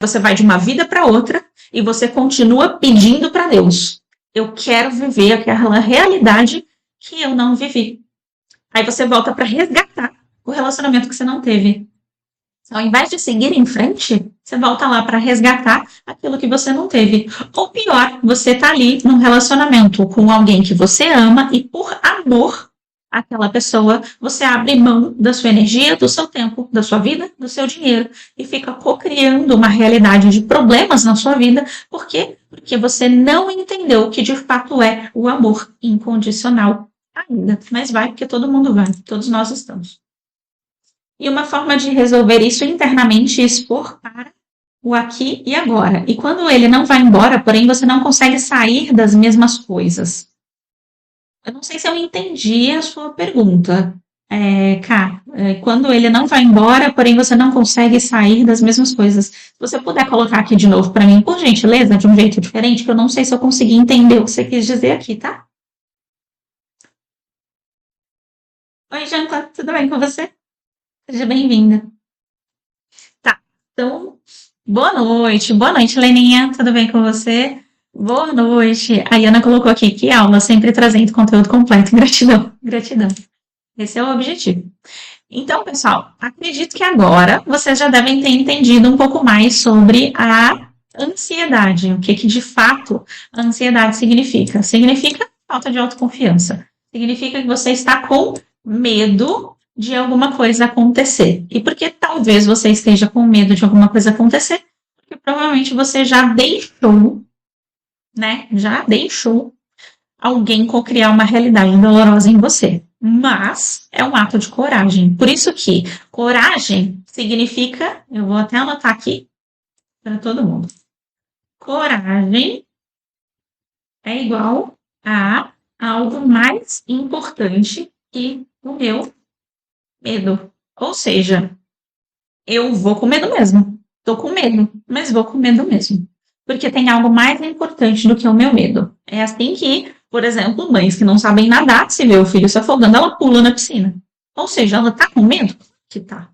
Você vai de uma vida para outra e você continua pedindo para Deus: eu quero viver aquela realidade que eu não vivi. Aí você volta para resgatar o relacionamento que você não teve. Ao invés de seguir em frente, você volta lá para resgatar aquilo que você não teve. Ou pior, você tá ali num relacionamento com alguém que você ama e por amor àquela pessoa, você abre mão da sua energia, do seu tempo, da sua vida, do seu dinheiro e fica co-criando uma realidade de problemas na sua vida. Por quê? Porque você não entendeu o que de fato é o amor incondicional ainda. Mas vai, porque todo mundo vai, todos nós estamos. E uma forma de resolver isso internamente é expor para o aqui e agora. E quando ele não vai embora, porém você não consegue sair das mesmas coisas. Eu não sei se eu entendi a sua pergunta, quando ele não vai embora, porém você não consegue sair das mesmas coisas. Se você puder colocar aqui de novo para mim, por gentileza, de um jeito diferente, que eu não sei se eu consegui entender o que você quis dizer aqui, tá? Oi, Janta, tudo bem com você? Seja bem-vinda. Tá, então, boa noite, Leninha, tudo bem com você? Boa noite. A Iana colocou aqui, que aula, sempre trazendo conteúdo completo. Gratidão, gratidão. Esse é o objetivo. Então, pessoal, acredito que agora vocês já devem ter entendido um pouco mais sobre a ansiedade, o que de fato a ansiedade significa. Significa falta de autoconfiança. Significa que você está com medo de alguma coisa acontecer. E por que talvez você esteja com medo de alguma coisa acontecer? Porque provavelmente você já deixou, né? Já deixou alguém co-criar uma realidade dolorosa em você. Mas é um ato de coragem. Por isso que coragem significa, eu vou até anotar aqui para todo mundo. Coragem é igual a algo mais importante que o meu medo. Ou seja, eu vou com medo mesmo. Tô com medo, mas vou com medo mesmo. Porque tem algo mais importante do que o meu medo. É assim que, por exemplo, mães que não sabem nadar, se vê o filho se afogando, ela pula na piscina. Ou seja, ela tá com medo? Que tá.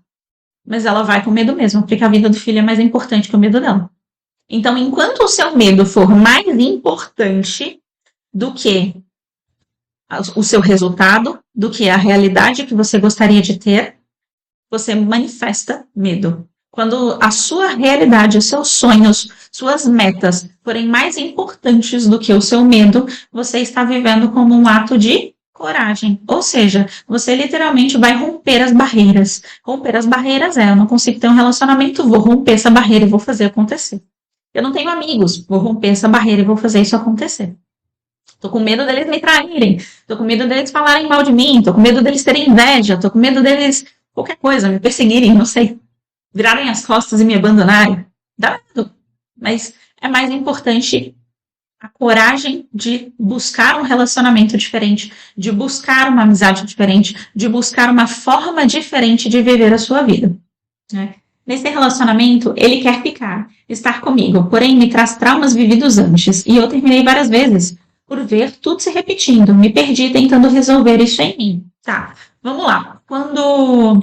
Mas ela vai com medo mesmo, porque a vida do filho é mais importante que o medo dela. Então, enquanto o seu medo for mais importante do que o seu resultado, do que a realidade que você gostaria de ter, você manifesta medo. Quando a sua realidade, os seus sonhos, suas metas forem mais importantes do que o seu medo, você está vivendo como um ato de coragem. Ou seja, você literalmente vai romper as barreiras. Romper as barreiras eu não consigo ter um relacionamento, vou romper essa barreira e vou fazer acontecer. Eu não tenho amigos, vou romper essa barreira e vou fazer isso acontecer. Tô com medo deles me traírem, tô com medo deles falarem mal de mim, tô com medo deles terem inveja, tô com medo deles qualquer coisa, me perseguirem, não sei, virarem as costas e me abandonarem. Dá medo, mas é mais importante a coragem de buscar um relacionamento diferente, de buscar uma amizade diferente, de buscar uma forma diferente de viver a sua vida, né? Nesse relacionamento, ele quer ficar, estar comigo, porém me traz traumas vividos antes, e eu terminei várias vezes por ver tudo se repetindo, me perdi tentando resolver isso em mim. Tá, vamos lá. Quando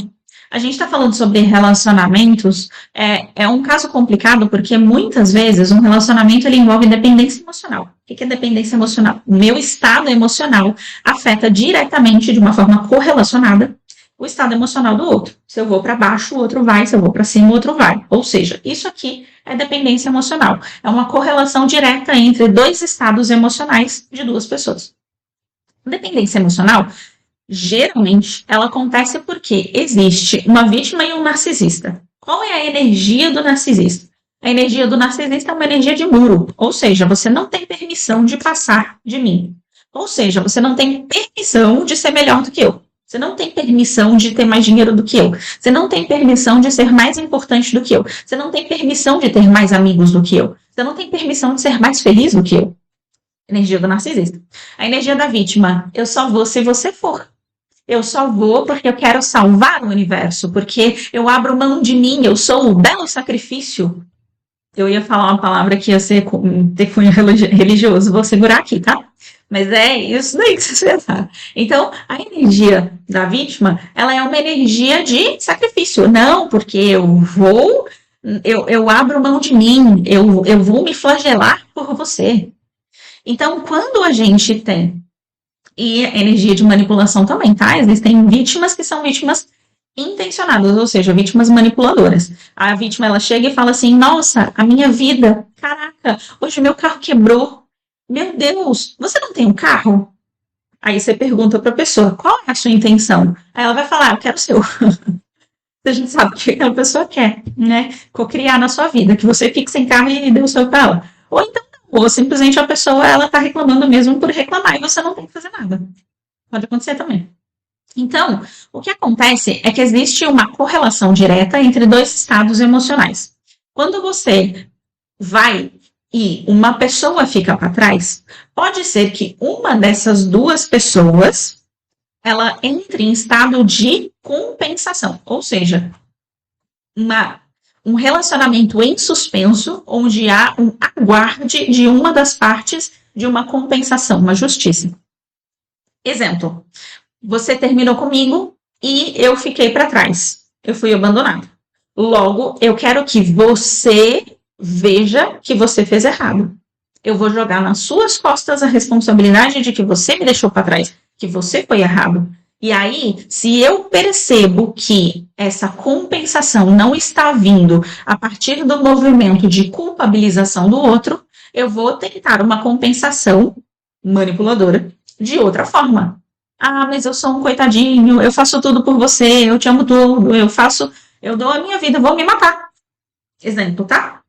a gente está falando sobre relacionamentos, é um caso complicado porque muitas vezes um relacionamento ele envolve dependência emocional. O que é dependência emocional? O meu estado emocional afeta diretamente, de uma forma correlacionada, o estado emocional do outro. Se eu vou para baixo, o outro vai. Se eu vou para cima, o outro vai. Ou seja, isso aqui é dependência emocional. É uma correlação direta entre dois estados emocionais de duas pessoas. Dependência emocional, geralmente, ela acontece porque existe uma vítima e um narcisista. Qual é a energia do narcisista? A energia do narcisista é uma energia de muro. Ou seja, você não tem permissão de passar de mim. Ou seja, você não tem permissão de ser melhor do que eu. Você não tem permissão de ter mais dinheiro do que eu. Você não tem permissão de ser mais importante do que eu. Você não tem permissão de ter mais amigos do que eu. Você não tem permissão de ser mais feliz do que eu. Energia do narcisista. A energia da vítima. Eu só vou se você for. Eu só vou porque eu quero salvar o universo. Porque eu abro mão de mim. Eu sou o belo sacrifício. Eu ia falar uma palavra que ia ser ter cunho religioso. Vou segurar aqui, tá? Mas é isso daí que vocês pensaram. Então, a energia da vítima, ela é uma energia de sacrifício. Não, porque eu vou eu abro mão de mim, eu vou me flagelar por você. Então, quando a gente tem, e energia de manipulação também, tá? Existem vítimas que são vítimas intencionadas, ou seja, vítimas manipuladoras. A vítima, ela chega e fala assim, nossa, a minha vida, caraca, hoje meu carro quebrou. Meu Deus, você não tem um carro? Aí você pergunta para a pessoa, qual é a sua intenção? Aí ela vai falar, eu quero o seu. A gente sabe o que aquela pessoa quer, né? Cocriar na sua vida, que você fique sem carro e dê o seu para ela. Ou então, ou simplesmente a pessoa, ela tá reclamando mesmo por reclamar e você não tem que fazer nada. Pode acontecer também. Então, o que acontece é que existe uma correlação direta entre dois estados emocionais. Quando você vai e uma pessoa fica para trás, pode ser que uma dessas duas pessoas ela entre em estado de compensação, ou seja, um relacionamento em suspenso, onde há um aguarde de uma das partes de uma compensação, uma justiça. Exemplo, você terminou comigo e eu fiquei para trás, eu fui abandonado. Logo, eu quero que você veja que você fez errado. Eu vou jogar nas suas costas a responsabilidade de que você me deixou para trás, que você foi errado. E aí, se eu percebo que essa compensação não está vindo a partir do movimento de culpabilização do outro, eu vou tentar uma compensação manipuladora de outra forma. Ah, mas eu sou um coitadinho, eu faço tudo por você, eu te amo tudo, eu dou a minha vida, eu vou me matar. Exemplo, tá?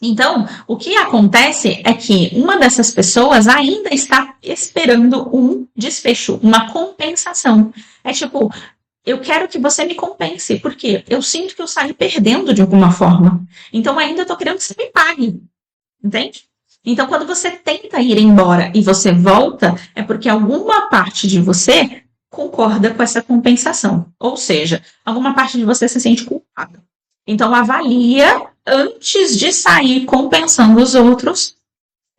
Então, o que acontece é que uma dessas pessoas ainda está esperando um desfecho, uma compensação. É tipo, eu quero que você me compense, porque eu sinto que eu saio perdendo de alguma forma. Então, ainda estou querendo que você me pague. Entende? Então, quando você tenta ir embora e você volta, é porque alguma parte de você concorda com essa compensação. Ou seja, alguma parte de você se sente culpada. Então, avalia antes de sair compensando os outros,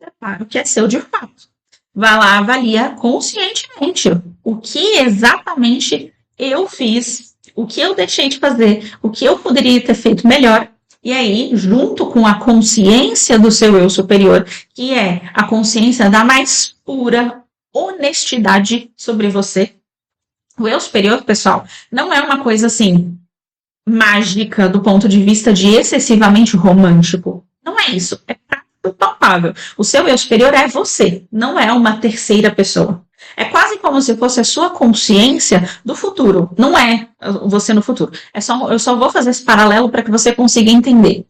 separa o que é seu de fato. Vai lá, avalia conscientemente o que exatamente eu fiz, o que eu deixei de fazer, o que eu poderia ter feito melhor. E aí, junto com a consciência do seu eu superior, que é a consciência da mais pura honestidade sobre você. O eu superior, pessoal, não é uma coisa assim mágica do ponto de vista de excessivamente romântico. Não é isso. É prático e palpável. O seu eu superior é você, não é uma terceira pessoa. É quase como se fosse a sua consciência do futuro. Não é você no futuro. Eu só vou fazer esse paralelo para que você consiga entender.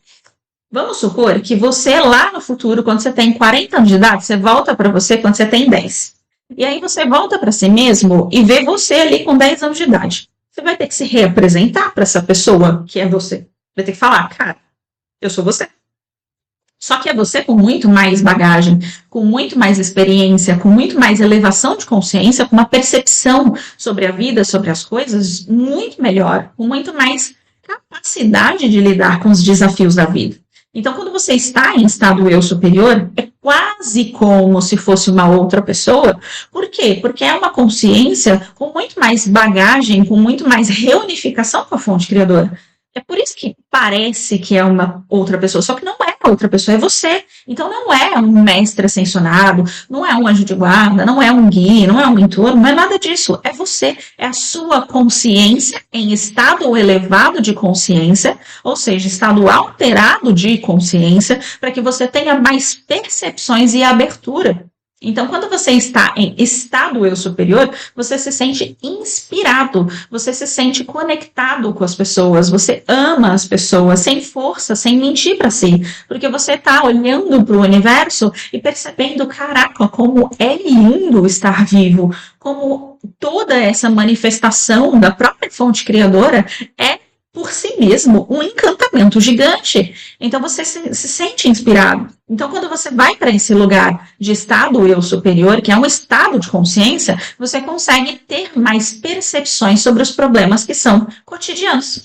Vamos supor que você lá no futuro, quando você tem 40 anos de idade, você volta para você quando você tem 10. E aí você volta para si mesmo e vê você ali com 10 anos de idade. Você vai ter que se reapresentar para essa pessoa que é você. Vai ter que falar, cara, eu sou você. Só que é você com muito mais bagagem, com muito mais experiência, com muito mais elevação de consciência, com uma percepção sobre a vida, sobre as coisas muito melhor, com muito mais capacidade de lidar com os desafios da vida. Então, quando você está em estado eu superior, é quase como se fosse uma outra pessoa. Por quê? Porque é uma consciência com muito mais bagagem, com muito mais reunificação com a fonte criadora. É por isso que parece que é uma outra pessoa, só que não é outra pessoa, é você. Então não é um mestre ascensionado, não é um anjo de guarda, não é um guia, não é um mentor, não é nada disso. É você, é a sua consciência em estado elevado de consciência, ou seja, estado alterado de consciência, para que você tenha mais percepções e abertura. Então, quando você está em estado eu superior, você se sente inspirado, você se sente conectado com as pessoas, você ama as pessoas sem força, sem mentir para si, porque você está olhando para o universo e percebendo, caraca, como é lindo estar vivo, como toda essa manifestação da própria fonte criadora é por si mesmo um encantamento gigante. Então você se sente inspirado. Então quando você vai para esse lugar de estado eu superior, que é um estado de consciência, você consegue ter mais percepções sobre os problemas que são cotidianos.